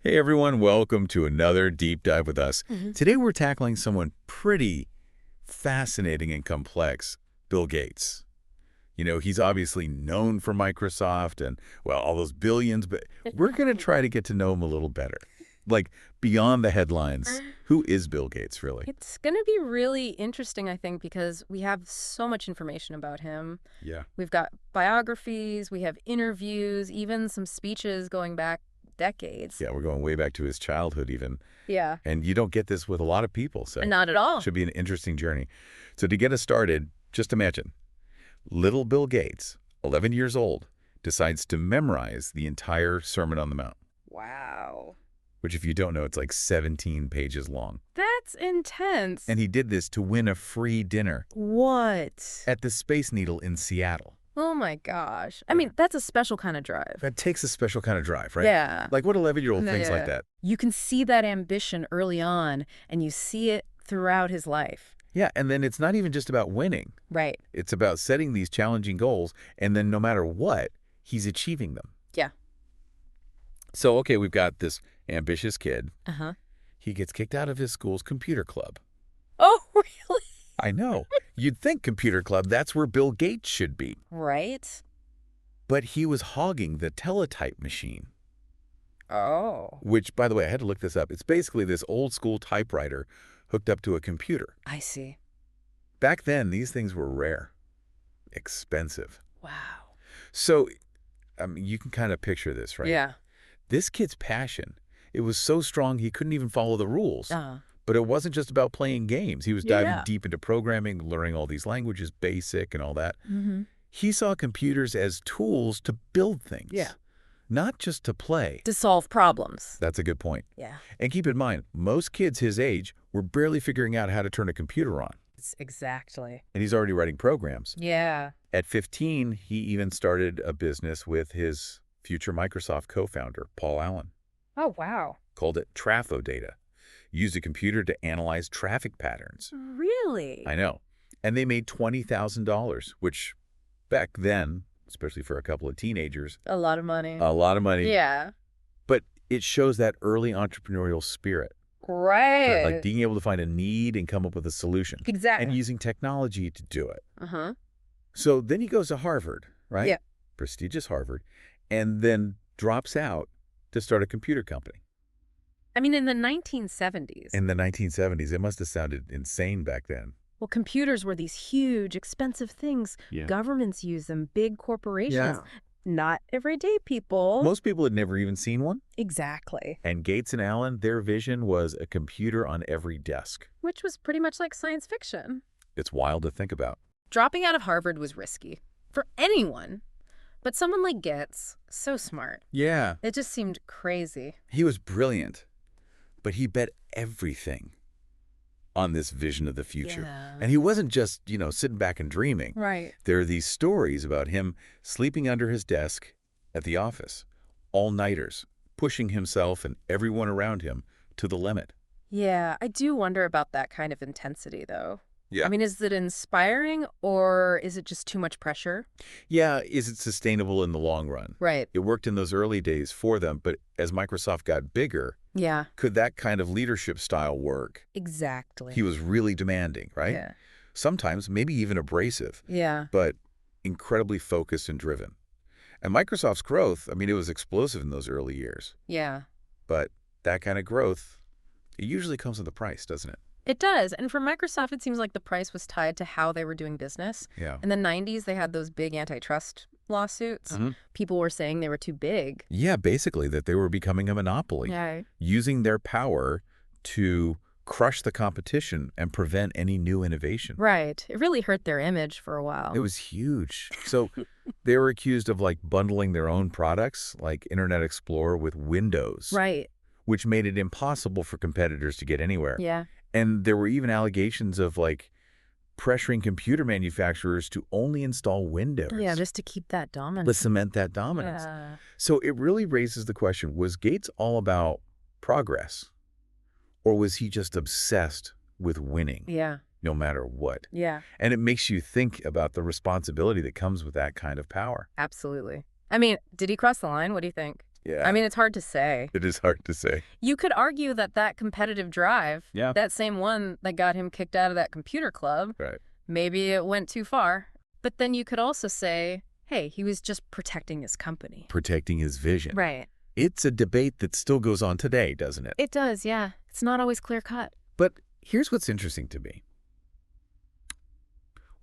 Hey everyone, welcome to another deep dive with us. hmm Today we're tackling someone pretty fascinating and complex, Bill Gates. He's obviously known for Microsoft and, well, all those billions, but we're going to try to get to know him a little better. Like, beyond the headlines, who is Bill Gates, really? It's going to be really interesting, I think, because we have so much information about him. Yeah. We've got biographies, we have interviews, even some speeches going back decades. Yeah, we're going way back to his childhood even. Yeah. And you don't get this with a lot of people, so Not at all. should be an interesting journey. So to get us started, just imagine. Little Bill Gates, 11 years old, decides to memorize the entire Sermon on the Mount, Wow. which if you don't know, it's like 17 pages long. That's intense. And he did this to win a free dinner What? at the Space Needle in Seattle. Oh my gosh. I mean, that's a special kind of drive. That takes a special kind of drive, right? Yeah. Like what 11-year-old thinks like Yeah. that? You can see that ambition early on, and you see it throughout his life. Yeah, and then it's not even just about winning. Right. It's about setting these challenging goals, and then no matter what, he's achieving them. Yeah. So, okay, we've got this ambitious kid. Uh-huh. He gets kicked out of his school's computer club. Oh, really? I know. You'd think computer club, that's where Bill Gates should be. Right. But he was hogging the teletype machine, Oh. which, by the way, I had to look this up. It's basically this old school typewriter hooked up to a computer. I see. Back then, these things were rare, expensive. Wow. So, I mean, you can kind of picture this, right? Yeah. This kid's passion, it was so strong he couldn't even follow the rules. Uh, But it wasn't just about playing games. He was diving Yeah. deep into programming, learning all these languages, basic and all that. mm-hmm. He saw computers as tools to build things. Yeah. Not just to play. To solve problems. That's a good point. Yeah. And keep in mind, most kids his age were barely figuring out how to turn a computer on. Exactly. And he's already writing programs. Yeah. At 15, he even started a business with his future Microsoft co-founder, Paul Allen. Oh, wow. Called it Trafo Data. Used a computer to analyze traffic patterns. Really? I know. And they made $20,000, which back then, especially for a couple of teenagers, A lot of money. a lot of money. Yeah. But it shows that early entrepreneurial spirit. Right. Like being able to find a need and come up with a solution. Exactly. And using technology to do it. Uh-huh. So then he goes to Harvard, right? Yeah. Prestigious Harvard. And then drops out to start a computer company. I mean, in the 1970s. In the 1970s, it must have sounded insane back then. Well, computers were these huge, expensive things. Yeah. Governments use them, big corporations. Yeah. Not everyday people. Most people had never even seen one. Exactly. And Gates and Allen, their vision was a computer on every desk. Which was pretty much like science fiction. It's wild to think about. Dropping out of Harvard was risky. For anyone. But someone like Gates, so smart. Yeah. It just seemed crazy. He was brilliant, but he bet everything on this vision of the future. Yeah. And he wasn't just, sitting back and dreaming. Right. There are these stories about him sleeping under his desk at the office, all-nighters, pushing himself and everyone around him to the limit. Yeah, I do wonder about that kind of intensity, though. Yeah. I mean, is it inspiring or is it just too much pressure? Yeah, is it sustainable in the long run? Right. It worked in those early days for them, but as Microsoft got bigger, Yeah, could that kind of leadership style work? exactly. He was really demanding, right? Yeah. Sometimes maybe even abrasive, Yeah. but incredibly focused and driven. And Microsoft's growth, I mean, it was explosive in those early years. Yeah. But that kind of growth, it usually comes with a price, doesn't it? It does. And for Microsoft, it seems like the price was tied to how they were doing business. Yeah. In the 90s, they had those big antitrust lawsuits. Mhm. People were saying they were too big. Yeah, basically that they were becoming a monopoly, Yeah. using their power to crush the competition and prevent any new innovation. Right. It really hurt their image for a while. It was huge. So they were accused of like bundling their own products, like Internet Explorer with Windows, Right. which made it impossible for competitors to get anywhere. Yeah. And there were even allegations of like pressuring computer manufacturers to only install Windows. Yeah, just to keep that dominant. to cement that dominance. Yeah. So it really raises the question, was Gates all about progress? Or was he just obsessed with winning, Yeah. no matter what? Yeah. And it makes you think about the responsibility that comes with that kind of power. Absolutely. I mean, did he cross the line? What do you think? Yeah. I mean, it's hard to say. It is hard to say. You could argue that that competitive drive, Yeah. that same one that got him kicked out of that computer club, Right. maybe it went too far. But then you could also say, hey, he was just protecting his company. Protecting his vision. Right. It's a debate that still goes on today, doesn't it? It does, yeah. It's not always clear cut. But here's what's interesting to me.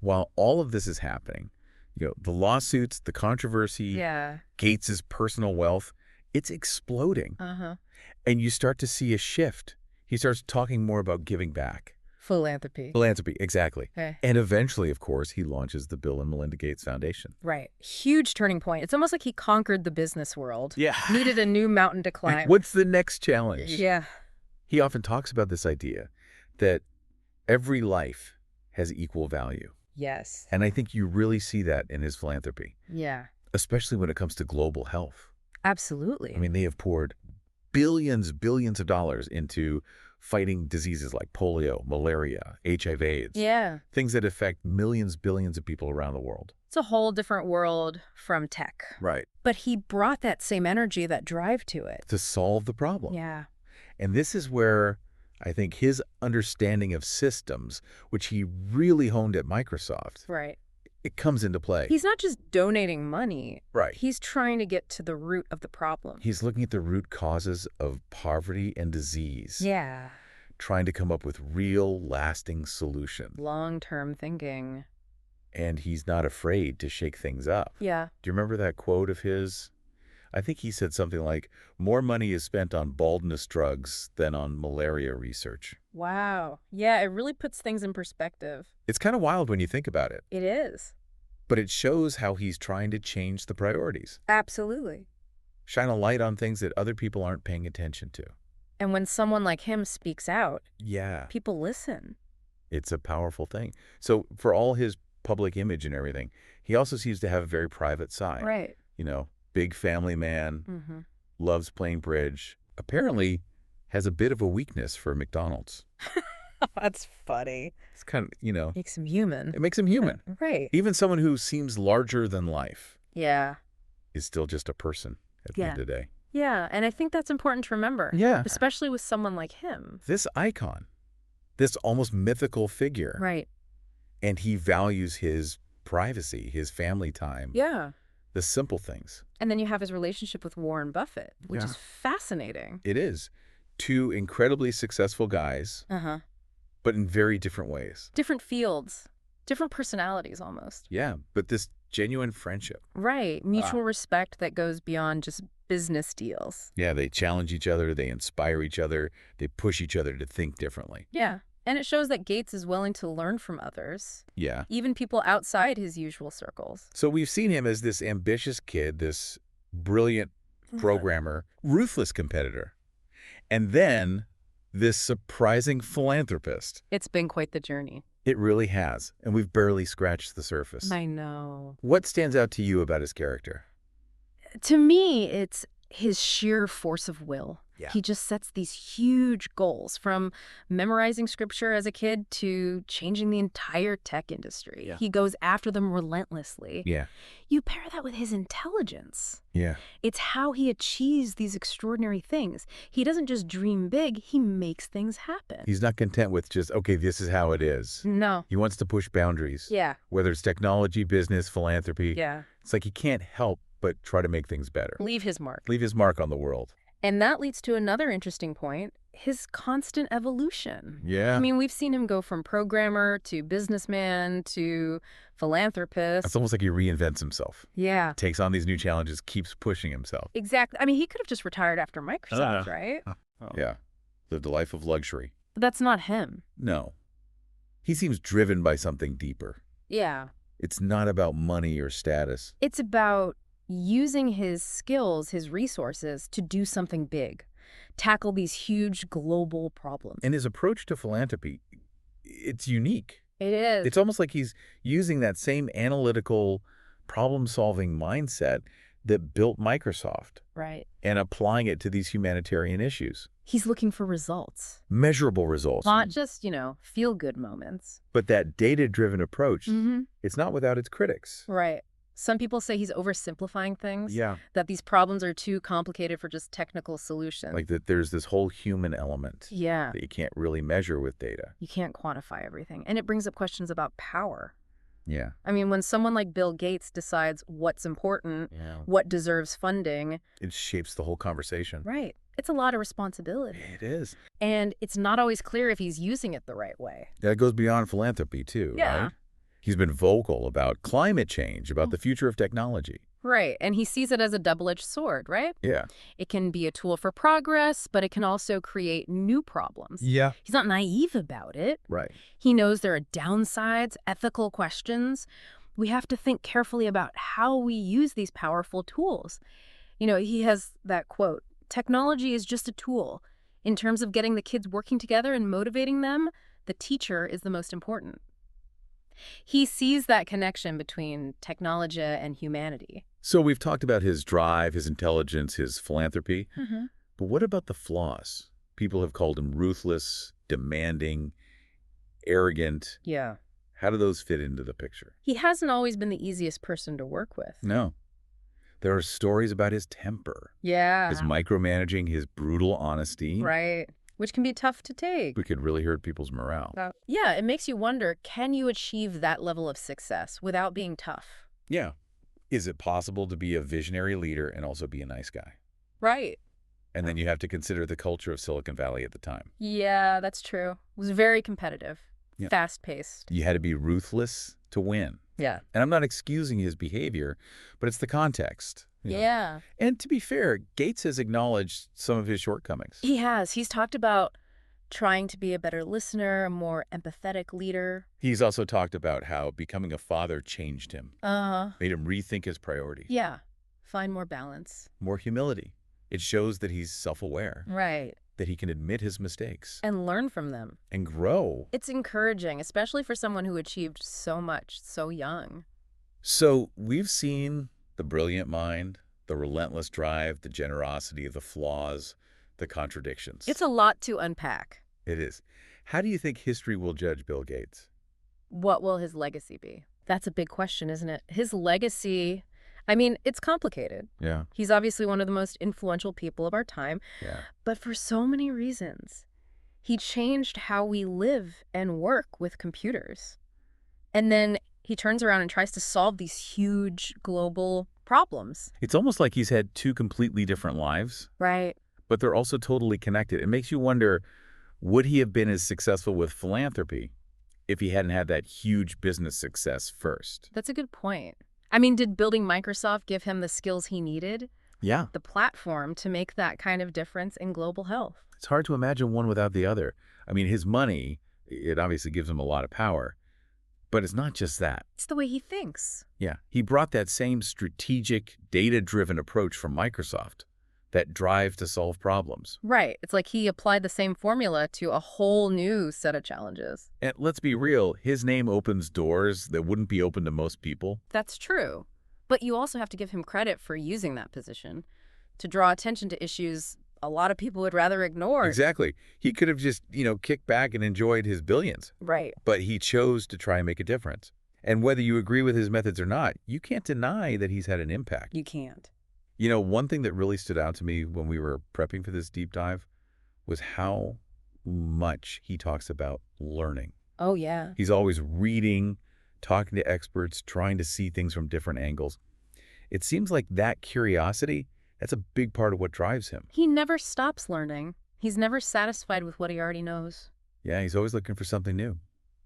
While all of this is happening, the lawsuits, the controversy, Yeah. Gates's personal wealth, it's exploding. Uh-huh. And you start to see a shift. He starts talking more about giving back. Philanthropy. Philanthropy, exactly. Okay. And eventually, of course, he launches the Bill and Melinda Gates Foundation. Right. Huge turning point. It's almost like he conquered the business world. Yeah. Needed a new mountain to climb. What's the next challenge? Yeah. He often talks about this idea that every life has equal value. Yes. And I think you really see that in his philanthropy, Yeah. especially when it comes to global health. Absolutely. I mean, they have poured billions of dollars into fighting diseases like polio, malaria, HIV/AIDS. yeah. Things that affect millions, billions of people around the world. It's a whole different world from tech. Right. But he brought that same energy, that drive to it. To solve the problem. Yeah. And this is where I think his understanding of systems, which he really honed at Microsoft, Right. it comes into play. He's not just donating money. Right. He's trying to get to the root of the problem. He's looking at the root causes of poverty and disease. Yeah. Trying to come up with real, lasting solutions. Long-term thinking. And he's not afraid to shake things up. Yeah. Do you remember that quote of his? I think he said something like, more money is spent on baldness drugs than on malaria research. Wow. Yeah, it really puts things in perspective. It's kind of wild when you think about it, It is. but it shows how he's trying to change the priorities. Absolutely. Shine a light on things that other people aren't paying attention to. And when someone like him speaks out, Yeah, people listen. it's a powerful thing. So for all his public image and everything, he also seems to have a very private side. Right. Big family man, Mm-hmm. loves playing bridge, apparently has a bit of a weakness for McDonald's. That's funny. It's kind of, Makes him human. it makes him human. Right. Even someone who seems larger than life Yeah. is still just a person at the end of the day. Yeah, and I think that's important to remember. Yeah. Especially with someone like him. This icon, this almost mythical figure, Right. and he values his privacy, his family time, Yeah. the simple things. And then you have his relationship with Warren Buffett, which Yeah. is fascinating. It is. Two incredibly successful guys, Uh-huh. but in very different ways. Different fields, different personalities almost. Yeah, but this genuine friendship. Right. Mutual respect that goes beyond just business deals. Yeah, they challenge each other, they inspire each other, they push each other to think differently. Yeah. And it shows that Gates is willing to learn from others, Yeah. even people outside his usual circles. So we've seen him as this ambitious kid, this brilliant programmer, ruthless competitor, and then this surprising philanthropist. It's been quite the journey. It really has, and we've barely scratched the surface. I know. What stands out to you about his character? To me, it's his sheer force of will. Yeah. He just sets these huge goals, from memorizing scripture as a kid to changing the entire tech industry. Yeah. He goes after them relentlessly. Yeah. You pair that with his intelligence. Yeah. It's how he achieves these extraordinary things. He doesn't just dream big, he makes things happen. He's not content with just, okay, this is how it is. No. He wants to push boundaries. Yeah. Whether it's technology, business, philanthropy. Yeah. It's like he can't help but try to make things better. Leave his mark. Leave his mark on the world. And that leads to another interesting point, his constant evolution. Yeah. I mean, we've seen him go from programmer to businessman to philanthropist. It's almost like he reinvents himself. Yeah. Takes on these new challenges, keeps pushing himself. Exactly. I mean, he could have just retired after Microsoft, right? Yeah. Lived a life of luxury. But that's not him. No. He seems driven by something deeper. Yeah. It's not about money or status. It's about using his skills, his resources, to do something big, tackle these huge global problems. And his approach to philanthropy, it's unique. It is. It's almost like he's using that same analytical, problem-solving mindset that built Microsoft Right. and applying it to these humanitarian issues. He's looking for results. Measurable results. Not just, feel-good moments. But that data-driven approach, Mm-hmm. it's not without its critics. Right. Some people say he's oversimplifying things, Yeah. that these problems are too complicated for just technical solutions. Like that there's this whole human element Yeah, that you can't really measure with data. you can't quantify everything. And it brings up questions about power. Yeah. I mean, when someone like Bill Gates decides what's important, Yeah. what deserves funding, It shapes the whole conversation. right, it's a lot of responsibility. It is. And it's not always clear if he's using it the right way. That goes beyond philanthropy too, Yeah. right? He's been vocal about climate change, about the future of technology. Right, and he sees it as a double-edged sword, right? Yeah. It can be a tool for progress, but it can also create new problems. Yeah. He's not naive about it. Right. He knows there are downsides, ethical questions. We have to think carefully about how we use these powerful tools. You know, he has that quote, "Technology is just a tool. In terms of getting the kids working together and motivating them, the teacher is the most important." He sees that connection between technology and humanity. So we've talked about his drive, his intelligence, his philanthropy. But what about the flaws? People have called him ruthless, demanding, arrogant. Yeah. How do those fit into the picture? He hasn't always been the easiest person to work with. No. There are stories about his temper, Yeah. his micromanaging, his brutal honesty. Right. Which can be tough to take. We could really hurt people's morale. Yeah, it makes you wonder, can you achieve that level of success without being tough? Yeah. Is it possible to be a visionary leader and also be a nice guy? Right. And then you have to consider the culture of Silicon Valley at the time. Yeah, that's true. It was very competitive, Yeah. fast-paced. You had to be ruthless to win. Yeah. And I'm not excusing his behavior, but it's the context. you know. Yeah. And to be fair, Gates has acknowledged some of his shortcomings. He has. He's talked about trying to be a better listener, a more empathetic leader. He's also talked about how becoming a father changed him, made him rethink his priorities. Yeah. Find more balance. More humility. It shows that he's self-aware, Right. that he can admit his mistakes And learn from them. and grow. It's encouraging, especially for someone who achieved so much so young. So we've seen the brilliant mind, the relentless drive, the generosity, the flaws, the contradictions. It's a lot to unpack. It is. How do you think history will judge Bill Gates? What will his legacy be? That's a big question, isn't it? His legacy, I mean, it's complicated. Yeah. He's obviously one of the most influential people of our time, Yeah. but for so many reasons. He changed how we live and work with computers. And then he turns around and tries to solve these huge global problems. It's almost like he's had two completely different lives, Right. but they're also totally connected. It makes you wonder, would he have been as successful with philanthropy if he hadn't had that huge business success first? That's a good point. I mean, did building Microsoft give him the skills he needed, Yeah. the platform to make that kind of difference in global health? It's hard to imagine one without the other. I mean, his money, it obviously gives him a lot of power, but it's not just that. It's the way he thinks. Yeah. He brought that same strategic, data-driven approach from Microsoft, that drive to solve problems. Right. It's like he applied the same formula to a whole new set of challenges. And let's be real, his name opens doors that wouldn't be open to most people. That's true. But you also have to give him credit for using that position to draw attention to issues a lot of people would rather ignore. Exactly. He could have just, kicked back and enjoyed his billions. Right. But he chose to try and make a difference. And whether you agree with his methods or not, you can't deny that he's had an impact. You can't. One thing that really stood out to me when we were prepping for this deep dive was how much he talks about learning. Oh, yeah. He's always reading, talking to experts, trying to see things from different angles. It seems like that curiosity, that's a big part of what drives him. He never stops learning. He's never satisfied with what he already knows. Yeah, he's always looking for something new.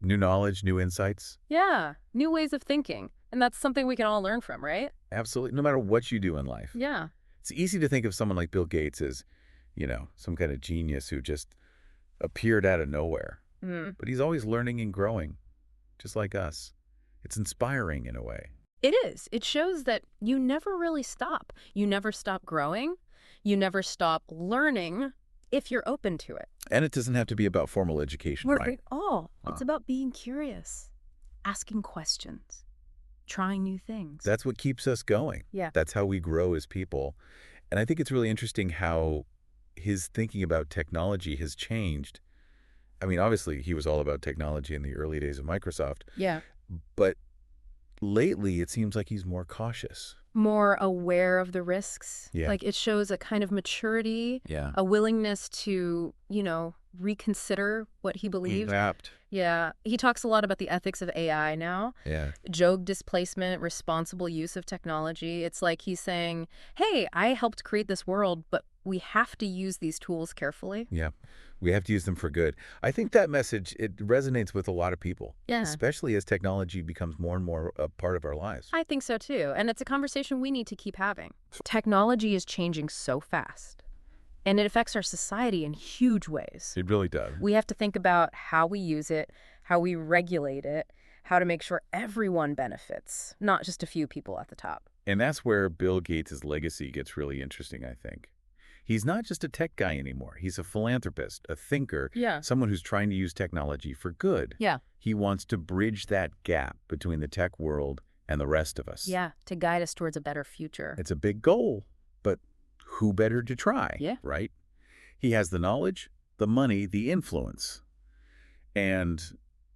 New knowledge, new insights. Yeah. New ways of thinking. And that's something we can all learn from, right? Absolutely. No matter what you do in life. Yeah. It's easy to think of someone like Bill Gates as, some kind of genius who just appeared out of nowhere. But he's always learning and growing, just like us. It's inspiring in a way. It is. It shows that you never really stop. You never stop growing. You never stop learning if you're open to it. And it doesn't have to be about formal education, right? It's about being curious, asking questions, trying new things. That's what keeps us going. Yeah. That's how we grow as people. And I think it's really interesting how his thinking about technology has changed. I mean, obviously, he was all about technology in the early days of Microsoft. Yeah. But lately it seems like he's more cautious. More aware of the risks. Yeah. Like, it shows a kind of maturity, Yeah. a willingness to, reconsider what he believes. Apt. Yeah. He talks a lot about the ethics of AI now. Yeah. Job displacement, responsible use of technology. It's like he's saying, hey, I helped create this world, but we have to use these tools carefully. Yeah. We have to use them for good. I think that message, it resonates with a lot of people. Yeah. Especially as technology becomes more and more a part of our lives. I think so too. And it's a conversation we need to keep having. Technology is changing so fast, and it affects our society in huge ways. It really does. We have to think about how we use it, how we regulate it, how to make sure everyone benefits, not just a few people at the top. And that's where Bill Gates' legacy gets really interesting, I think. He's not just a tech guy anymore. He's a philanthropist, a thinker, Yeah. someone who's trying to use technology for good. Yeah. He wants to bridge that gap between the tech world and the rest of us. Yeah, to guide us towards a better future. It's a big goal, but who better to try, Yeah. right? He has the knowledge, the money, the influence. And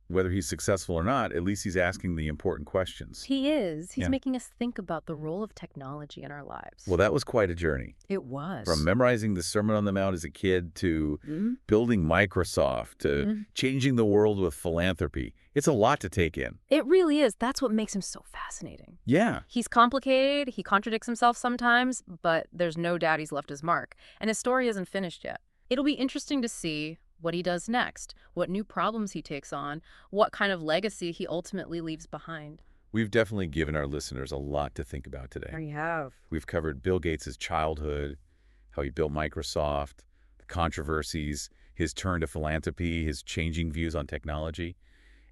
whether he's successful or not, at least he's asking the important questions. He is. He's Yeah. making us think about the role of technology in our lives. Well, that was quite a journey. It was. From memorizing the Sermon on the Mount as a kid to building Microsoft to changing the world with philanthropy. It's a lot to take in. It really is. That's what makes him so fascinating. Yeah. He's complicated, he contradicts himself sometimes, but there's no doubt he's left his mark. And his story isn't finished yet. It'll be interesting to see what he does next, what new problems he takes on, what kind of legacy he ultimately leaves behind. We've definitely given our listeners a lot to think about today. We have. We've covered Bill Gates' childhood, how he built Microsoft, the controversies, his turn to philanthropy, his changing views on technology.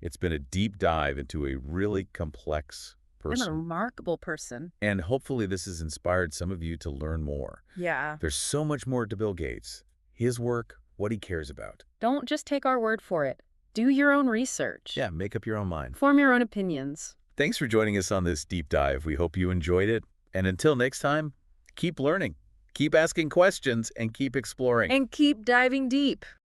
It's been a deep dive into a really complex And a person. remarkable person. And hopefully this has inspired some of you to learn more. Yeah. There's so much more to Bill Gates, his work, what he cares about. Don't just take our word for it. Do your own research. Yeah, make up your own mind. Form your own opinions. Thanks for joining us on this deep dive. We hope you enjoyed it. And until next time, keep learning, keep asking questions, and keep exploring. And keep diving deep.